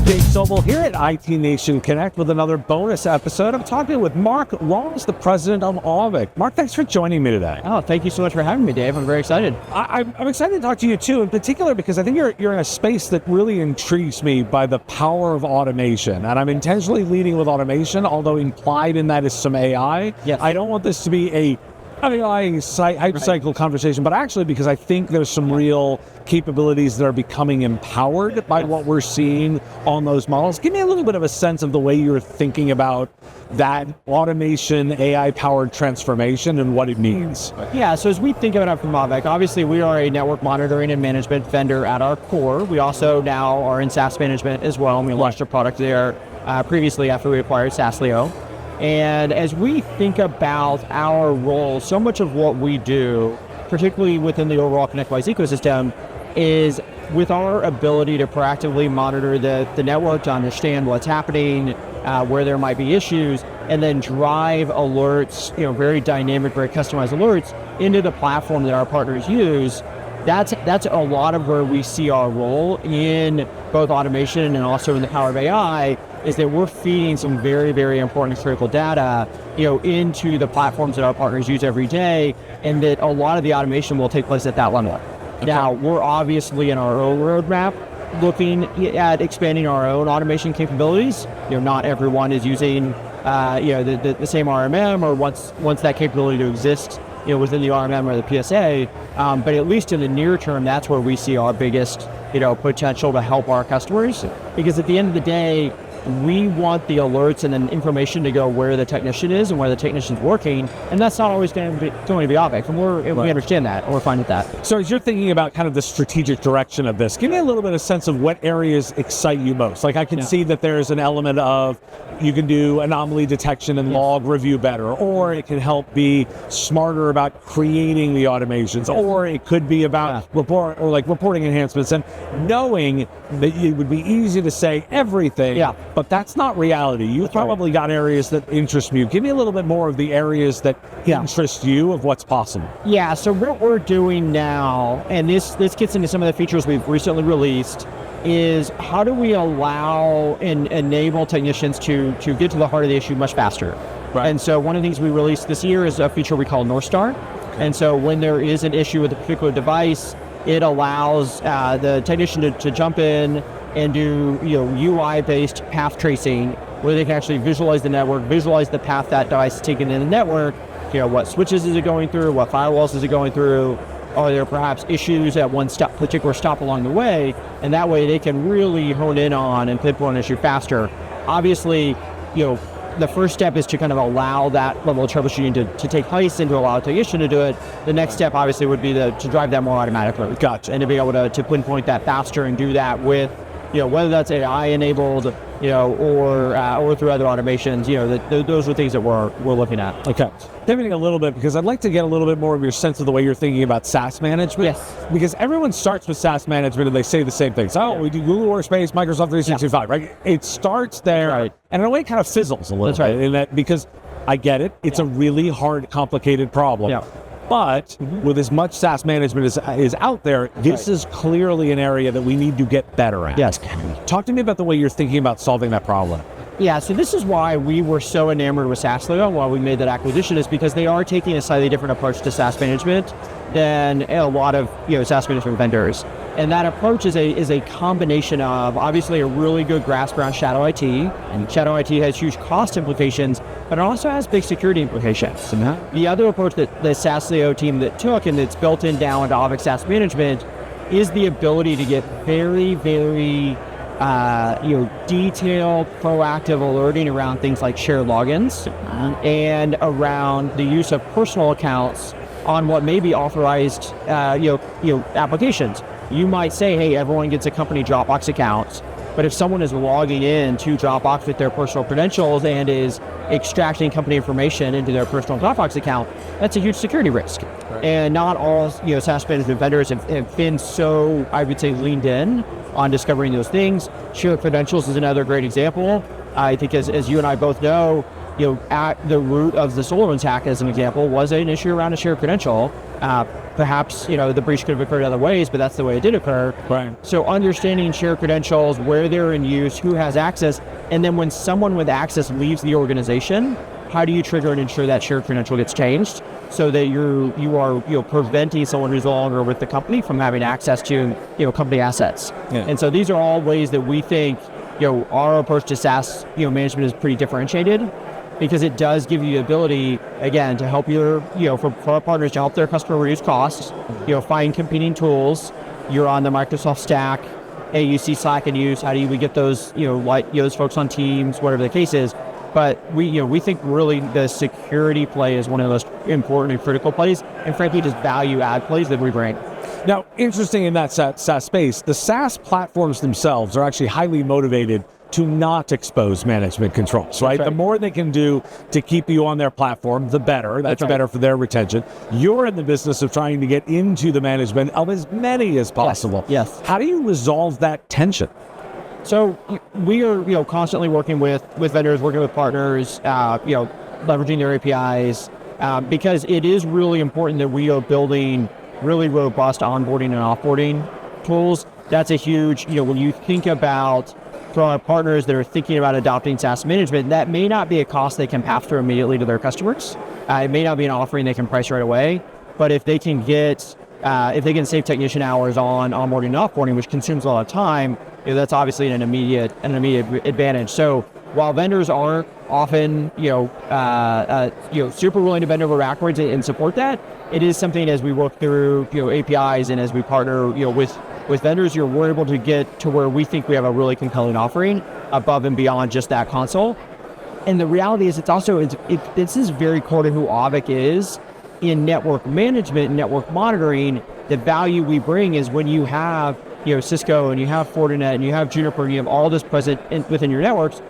Dave Sobel here at IT Nation Connect with another bonus episode. I'm talking with Mark Ralls, the president of Auvik. Mark, thanks for joining me today. Oh, thank you so much for having me, Dave. I'm very excited. I'm excited to talk to you too, in particular because I think you're in a space that really intrigues me by the power of automation. And I'm intentionally leading with automation, although implied in that is some AI. Yes. I don't want this to be a hype cycle conversation, but actually because I think there's some real capabilities that are becoming empowered by what we're seeing on those models. Give me a little bit of a sense of the way you're thinking about that automation, AI-powered transformation and what it means. Yeah, so as we think about it from Auvik, obviously we are a network monitoring and management vendor at our core. We also now are in SaaS management as well, and we launched a product there previously after we acquired SaaSleo. And as we think about our role, so much of what we do, particularly within the overall ConnectWise ecosystem, is with our ability to proactively monitor the network to understand what's happening, where there might be issues, and then drive alerts, very dynamic, very customized alerts into the platform that our partners use. That's a lot of where we see our role in both automation and also in the power of AI, is that we're feeding some very, very important critical data, into the platforms that our partners use every day, and that a lot of the automation will take place at that level. Okay. Now, we're obviously in our own roadmap looking at expanding our own automation capabilities. Not everyone is using, the same RMM, or once that capability to exist, within the RMM or the PSA. But at least in the near term, that's where we see our biggest, potential to help our customers. Because at the end of the day, we want the alerts and then information to go where the technician is and where the technician's working, and that's not always going to be Auvik, and we understand that, and we're fine with that. So as you're thinking about kind of the strategic direction of this, give me a little bit of sense of what areas excite you most. Like I can see that there's an element of you can do anomaly detection and log review better, or it can help be smarter about creating the automations, or it could be about reporting enhancements, and knowing that it would be easy to say everything. Yeah. But that's not reality. You've probably got areas that interest you. Give me a little bit more of the areas that interest you of what's possible. Yeah, so what we're doing now, and this gets into some of the features we've recently released, is how do we allow and enable technicians to get to the heart of the issue much faster. Right. And so one of the things we released this year is a feature we call North Star. Okay. And so when there is an issue with a particular device, it allows the technician to jump in and do UI-based path tracing, where they can actually visualize the network, visualize the path that device is taking in the network, what switches is it going through, what firewalls is it going through, are there perhaps issues at one particular stop along the way, and that way they can really hone in on and pinpoint an issue faster. Obviously, the first step is to kind of allow that level of troubleshooting to take place and to allow a technician to do it. The next step obviously would be to drive that more automatically. Gotcha. And to be able to pinpoint that faster and do that with, whether that's AI enabled, or through other automations, those are things that we're looking at. Okay. Pivoting a little bit, because I'd like to get a little bit more of your sense of the way you're thinking about SaaS management. Yes. Because everyone starts with SaaS management and they say the same things. We do Google Workspace, Microsoft 365, right? It starts there, and in a way it kind of fizzles a little bit. In that, because I get it, it's a really hard, complicated problem. Yeah. But with as much SaaS management as is out there, this is clearly an area that we need to get better at. Yes. Talk to me about the way you're thinking about solving that problem. Yeah, so this is why we were so enamored with SaaSleo while we made that acquisition, is because they are taking a slightly different approach to SaaS management than a lot of SaaS management vendors. And that approach is a combination of obviously a really good grasp around shadow IT, and shadow IT has huge cost implications, but it also has big security implications. The other approach that the SaaSleo team that took, and that's built in down into Auvik SaaS management, is the ability to get very, very detailed, proactive alerting around things like shared logins and around the use of personal accounts on what may be authorized, applications. You might say, hey, everyone gets a company Dropbox account, but if someone is logging in to Dropbox with their personal credentials and is extracting company information into their personal Dropbox account, that's a huge security risk. Right. And not all SaaS management vendors have been so, I would say, leaned in on discovering those things. Shared credentials is another great example. I think as you and I both know, at the root of the SolarWinds hack, as an example, was an issue around a shared credential Perhaps, the breach could have occurred other ways, but that's the way it did occur. Right. So understanding shared credentials, where they're in use, who has access, and then when someone with access leaves the organization, how do you trigger and ensure that shared credential gets changed so that you are preventing someone who's no longer with the company from having access to company assets? Yeah. And so these are all ways that we think our approach to SaaS management is pretty differentiated, because it does give you the ability, again, to help for our partners to help their customer reduce costs, find competing tools. You're on the Microsoft stack. Hey, you see Slack in use. How do we get those, those folks on Teams, whatever the case is. But we think really the security play is one of the most important and critical plays, and frankly, just value add plays that we bring. Now, interesting in that SaaS space, the SaaS platforms themselves are actually highly motivated to not expose management controls, right? The more they can do to keep you on their platform, the better. That's better for their retention. You're in the business of trying to get into the management of as many as possible. Yes. How do you resolve that tension? So we are, constantly working with vendors, working with partners, leveraging their APIs, because it is really important that we are building really robust onboarding and offboarding tools. That's a huge, when you think about for our partners that are thinking about adopting SaaS management, that may not be a cost they can pass through immediately to their customers. It may not be an offering they can price right away, but if they can save technician hours on onboarding and offboarding, which consumes a lot of time, that's obviously an immediate advantage. So while vendors aren't often, super willing to bend over backwards and support that, it is something as we work through, APIs and as we partner, with vendors, we're able to get to where we think we have a really compelling offering above and beyond just that console. And the reality is this is very core to who Auvik is in network management and network monitoring. The value we bring is when you have, Cisco and you have Fortinet and you have Juniper and you have all this present within your networks,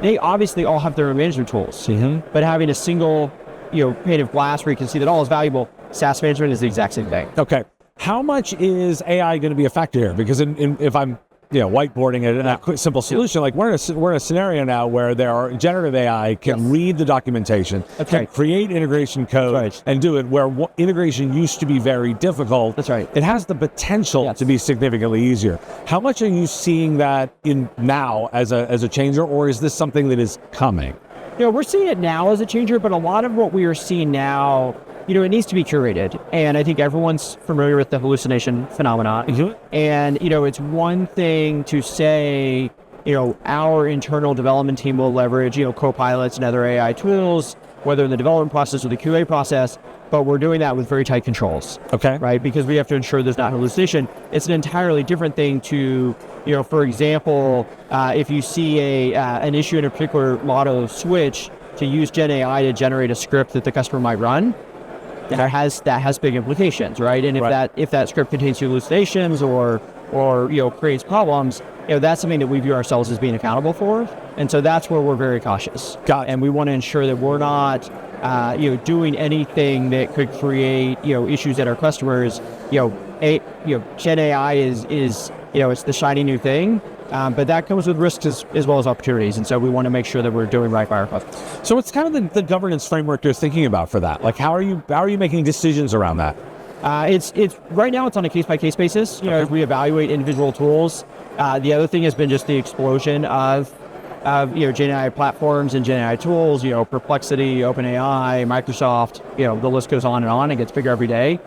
they obviously all have their own management tools. Mm-hmm. But having a single, pane of glass where you can see that all is valuable, SaaS management is the exact same thing. Okay. How much is AI going to be a factor here? Because if I'm whiteboarding it in a simple solution, like we're in a scenario now where generative AI can read the documentation, can create integration code, and do it where integration used to be very difficult. That's right. It has the potential to be significantly easier. How much are you seeing that in now as a changer, or is this something that is coming? We're seeing it now as a changer, but a lot of what we are seeing now, it needs to be curated. And I think everyone's familiar with the hallucination phenomenon. Mm-hmm. And, it's one thing to say, our internal development team will leverage, co-pilots and other AI tools, whether in the development process or the QA process, but we're doing that with very tight controls. Okay. Right? Because we have to ensure there's not hallucination. It's an entirely different thing to, for example, if you see an issue in a particular model switch, to use Gen AI to generate a script that the customer might run, that has big implications, right? And if that script contains hallucinations or creates problems, that's something that we view ourselves as being accountable for. And so that's where we're very cautious. And we want to ensure that we're not doing anything that could create issues at our customers. Gen AI is it's the shiny new thing. But that comes with risks as well as opportunities. And so we want to make sure that we're doing right by our customers. So what's kind of the governance framework you're thinking about for that? Like, how are you making decisions around that? It's right now it's on a case-by-case basis, as we evaluate individual tools. The other thing has been just the explosion of Gen AI platforms and Gen AI tools, Perplexity, OpenAI, Microsoft, the list goes on and on. It gets bigger every day.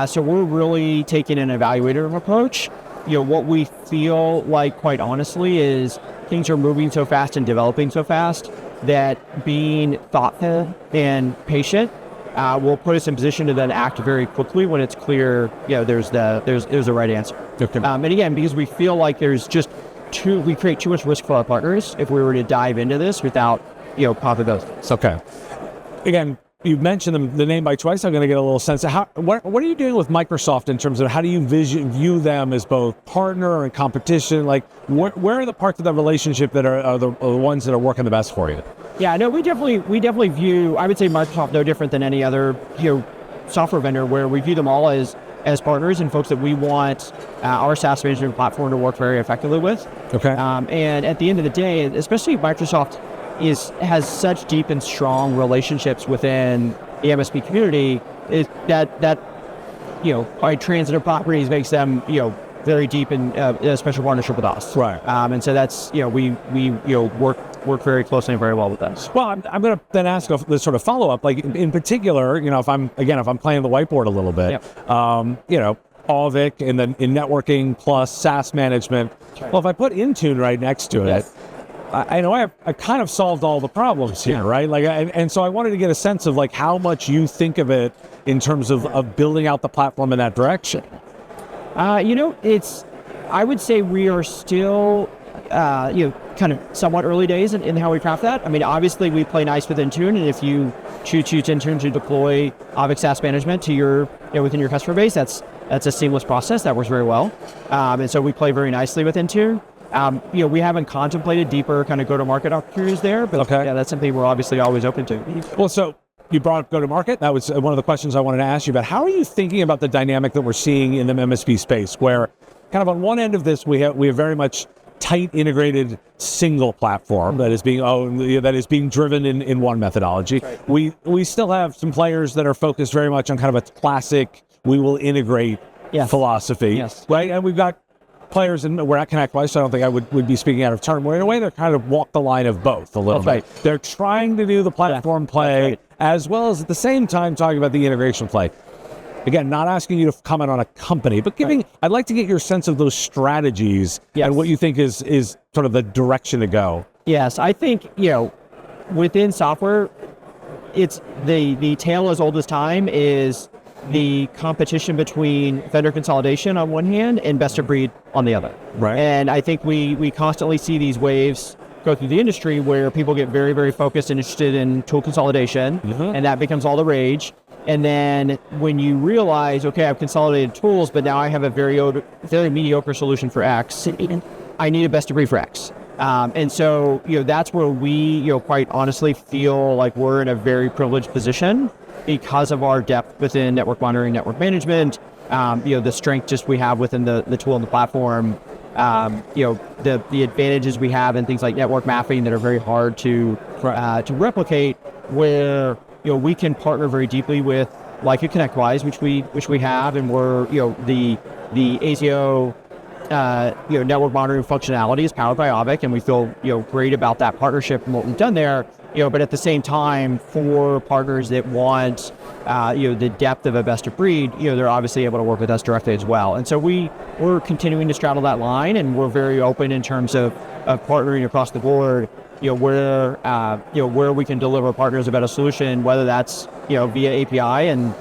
So we're really taking an evaluative approach. What we feel like, quite honestly, is things are moving so fast and developing so fast that being thoughtful and patient will put us in position to then act very quickly when it's clear, there's a right answer. Okay. And again, because we feel like we create too much risk for our partners if we were to dive into this without, possibilities. Okay. Again, you mentioned the name by twice. I'm going to get a little sense of what are you doing with Microsoft in terms of how do you view them as both partner and competition? Like, where are the parts of the relationship that are the ones that are working the best for you? Yeah, no, we definitely view, I would say, Microsoft no different than any other software vendor, where we view them all as partners and folks that we want our SaaS management platform to work very effectively with. Okay. And at the end of the day, especially Microsoft has such deep and strong relationships within the MSP community that by transitive properties makes them very deep in a special partnership with us. Right. And so that's we work very closely and very well with us. Well, I'm going to then ask the sort of follow up, like in particular, if I'm playing the whiteboard a little bit, Auvik and then in networking plus SaaS management. Right. Well, if I put Intune right next to it, I know I've kind of solved all the problems here, right? Like, and so I wanted to get a sense of like how much you think of it in terms of building out the platform in that direction. I would say we are still, kind of somewhat early days in how we craft that. I mean, obviously we play nice with Intune, and if you choose Intune to deploy Auvik SaaS management to your, within your customer base, that's a seamless process that works very well. And so we play very nicely with Intune. We haven't contemplated deeper kind of go-to-market opportunities there, but that's something we're obviously always open to. Well, so you brought up go-to-market. That was one of the questions I wanted to ask you about. How are you thinking about the dynamic that we're seeing in the MSP space, where kind of on one end of this, we have very much tight integrated single platform that is being owned, that is being driven in one methodology. Right. We still have some players that are focused very much on kind of a classic, we will integrate philosophy. Yes. Right? And we've got players, and we're at ConnectWise, so I don't think I would be speaking out of turn, where in a way they're kind of walk the line of both a little bit. They're trying to do the platform play as well as at the same time talking about the integration play. Again, not asking you to comment on a company, but I'd like to get your sense of those strategies and what you think is sort of the direction to go. Yes, I think, within software, it's the tale as old as time is the competition between vendor consolidation on one hand and best of breed on the other. Right. And I think we constantly see these waves go through the industry where people get very, very focused and interested in tool consolidation, and that becomes all the rage. And then when you realize, okay, I've consolidated tools, but now I have a very mediocre solution for X, I need a best of breed for X. And so, that's where we, quite honestly feel like we're in a very privileged position because of our depth within network monitoring, network management, the strength just we have within the tool and the platform, the advantages we have in things like network mapping that are very hard to replicate, where we can partner very deeply with like a ConnectWise, which we have, and we're the ASIO network monitoring functionality is powered by Auvik, and we feel great about that partnership and what we've done there. But at the same time, for partners that want the depth of a best of breed, they're obviously able to work with us directly as well. And so we're continuing to straddle that line, and we're very open in terms of partnering across the board. Where we can deliver partners a better solution, whether that's via API and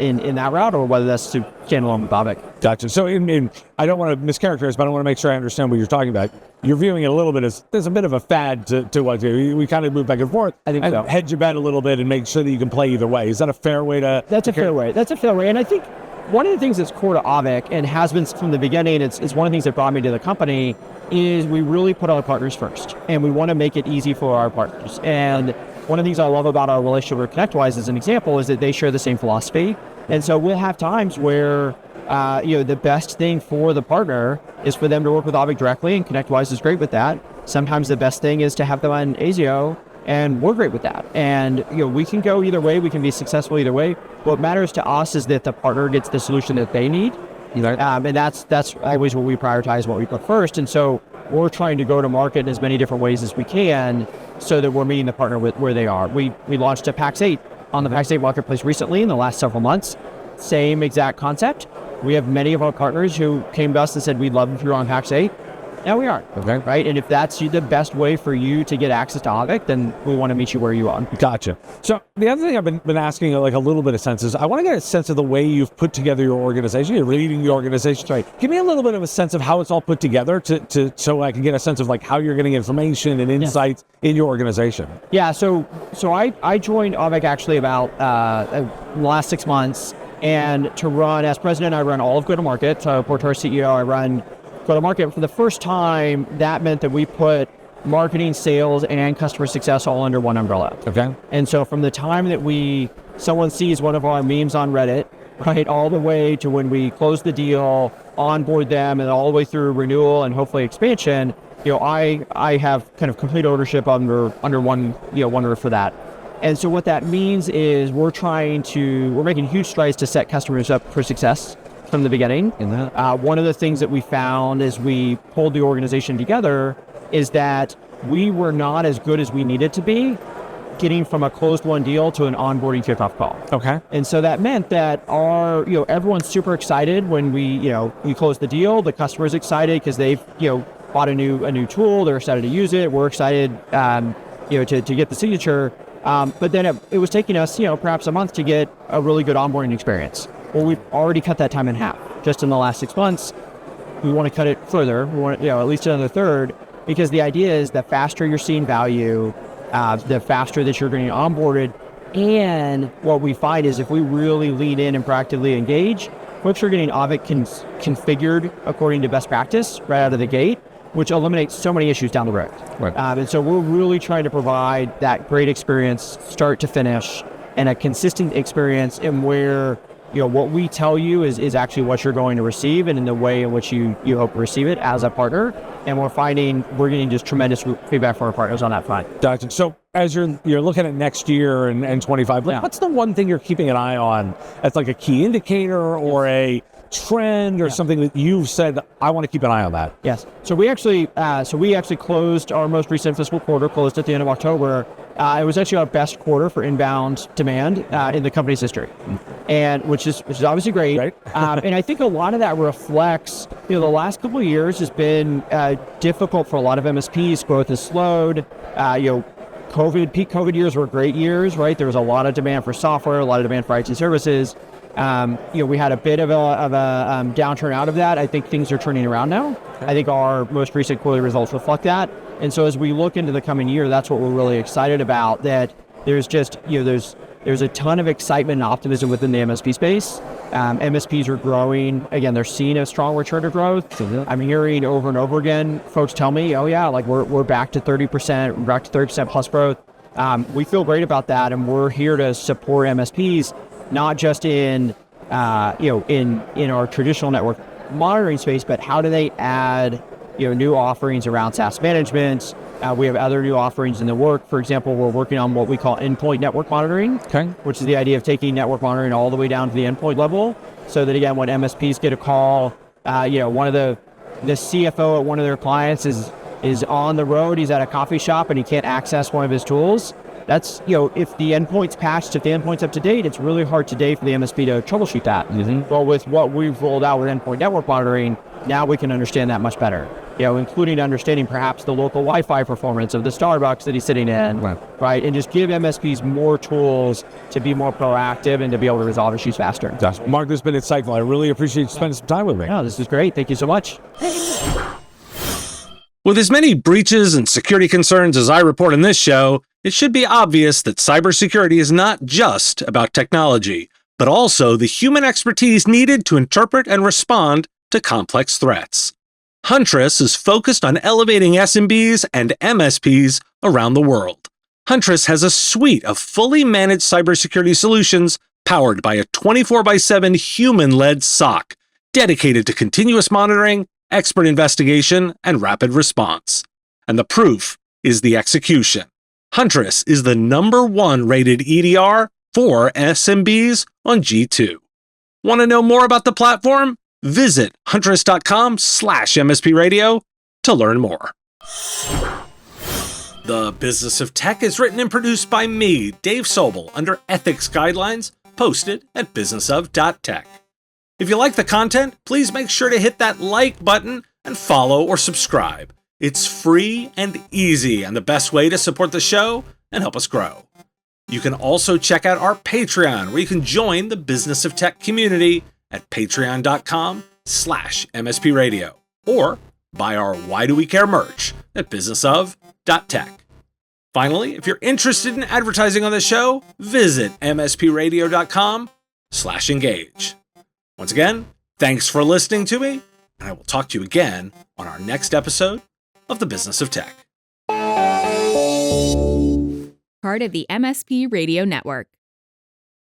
in that route, or whether that's to standalone with Auvik. Gotcha. So I don't want to mischaracterize, but I want to make sure I understand what you're talking about. You're viewing it a little bit as there's a bit of a fad to what we kind of move back and forth. I think so. Hedge your bet a little bit and make sure that you can play either way. Is that a fair way to? That's a fair way. And I think one of the things that's core to Auvik and has been from the beginning, it's one of the things that brought me to the company, is we really put our partners first, and we want to make it easy for our partners. And one of the things I love about our relationship with ConnectWise as an example is that they share the same philosophy. And so we'll have times where the best thing for the partner is for them to work with Auvik directly, and ConnectWise is great with that. Sometimes the best thing is to have them on ASIO, and we're great with that. And we can go either way, we can be successful either way. What matters to us is that the partner gets the solution that they need. And that's always what we prioritize, what we put first. And so we're trying to go to market in as many different ways as we can so that we're meeting the partner where they are. We launched a PAX 8 on the PAX 8 marketplace recently in the last several months. Same exact concept. We have many of our partners who came to us and said, we'd love if you're on PAX 8. Now we are. Okay. Right? And if that's the best way for you to get access to Auvik, then we want to meet you where you are. Gotcha. So the other thing I've been asking like a little bit of sense is I want to get a sense of the way you've put together your organization. You're leading the organization. Right. Give me a little bit of a sense of how it's all put together so I can get a sense of like how you're getting information and insights in your organization. Yeah. So I joined Auvik actually about the last 6 months, and to run as president, I run all of go-to-market. So I report to our CEO. I run go-to-market. For the first time, that meant that we put marketing, sales, and customer success all under one umbrella. Okay. And so from the time that someone sees one of our memes on Reddit, right, all the way to when we close the deal, onboard them, and all the way through renewal and hopefully expansion, I have kind of complete ownership under one roof for that. And so what that means is we're making huge strides to set customers up for success from the beginning. One of the things that we found as we pulled the organization together is that we were not as good as we needed to be getting from a closed won deal to an onboarding kickoff call. Okay. And so that meant that everyone's super excited when we close the deal. The customer's excited because they've, bought a new tool. They're excited to use it. We're excited, to get the signature. But then it was taking us, perhaps a month to get a really good onboarding experience. Well, we've already cut that time in half just in the last 6 months. We want to cut it further. We want, at least another third, because the idea is the faster you're seeing value, the faster that you're getting onboarded. And what we find is if we really lean in and proactively engage, folks are getting Auvik configured according to best practice right out of the gate, which eliminates so many issues down the road. Right. And so we're really trying to provide that great experience, start to finish, and a consistent experience in where what we tell you is actually what you're going to receive and in the way in which you hope to receive it as a partner. And we're getting just tremendous feedback from our partners on that front. Gotcha. So as you're looking at next year and 25, what's the one thing you're keeping an eye on as like a key indicator or a trend or something that you've said, I want to keep an eye on that? Yes. So we actually closed our most recent fiscal quarter, closed at the end of October. It was actually our best quarter for inbound demand in the company's history, and which is obviously great. Right. And I think a lot of that reflects, the last couple of years has been difficult for a lot of MSPs. Growth has slowed. Peak COVID years were great years, right? There was a lot of demand for software, a lot of demand for IT services. We had a bit of a downturn out of that. I think things are turning around now. Okay. I think our most recent quarterly results reflect that. And so as we look into the coming year, that's what we're really excited about, that there's just, there's a ton of excitement and optimism within the MSP space. MSPs are growing. Again, they're seeing a strong return to growth. I'm hearing over and over again, folks tell me, oh yeah, like we're back to 30%, we're back to 30% plus growth. We feel great about that. And we're here to support MSPs, not just in our traditional network monitoring space, but how do they add new offerings around SaaS management. We have other new offerings in the work. For example, we're working on what we call endpoint network monitoring, which is the idea of taking network monitoring all the way down to the endpoint level, so that again, when MSPs get a call, one of the CFO at one of their clients is on the road, he's at a coffee shop and he can't access one of his tools. That's, if the endpoint's patched, if the endpoint's up to date, it's really hard today for the MSP to troubleshoot that. Well, with what we've rolled out with endpoint network monitoring, now we can understand that much better, including understanding perhaps the local Wi-Fi performance of the Starbucks that he's sitting in, right? And just give MSPs more tools to be more proactive and to be able to resolve issues faster. Mark, this has been insightful. I really appreciate you spending some time with me. Yeah, this is great. Thank you so much. With as many breaches and security concerns as I report in this show, it should be obvious that cybersecurity is not just about technology, but also the human expertise needed to interpret and respond to complex threats. Huntress is focused on elevating SMBs and MSPs around the world. Huntress has a suite of fully managed cybersecurity solutions powered by a 24/7 human-led SOC, dedicated to continuous monitoring, expert investigation, and rapid response. And the proof is the execution. Huntress is the #1 rated EDR for SMBs on G2. Want to know more about the platform? Visit huntress.com/MSP Radio to learn more. The Business of Tech is written and produced by me, Dave Sobel, under ethics guidelines posted at businessof.tech. If you like the content, please make sure to hit that like button and follow or subscribe. It's free and easy and the best way to support the show and help us grow. You can also check out our Patreon, where you can join the Business of Tech community at patreon.com/MSP Radio, or buy our Why Do We Care merch at businessof.tech. Finally, if you're interested in advertising on the show, visit mspradio.com/engage. Once again, thanks for listening to me, and I will talk to you again on our next episode of the Business of Tech. Part of the MSP Radio Network.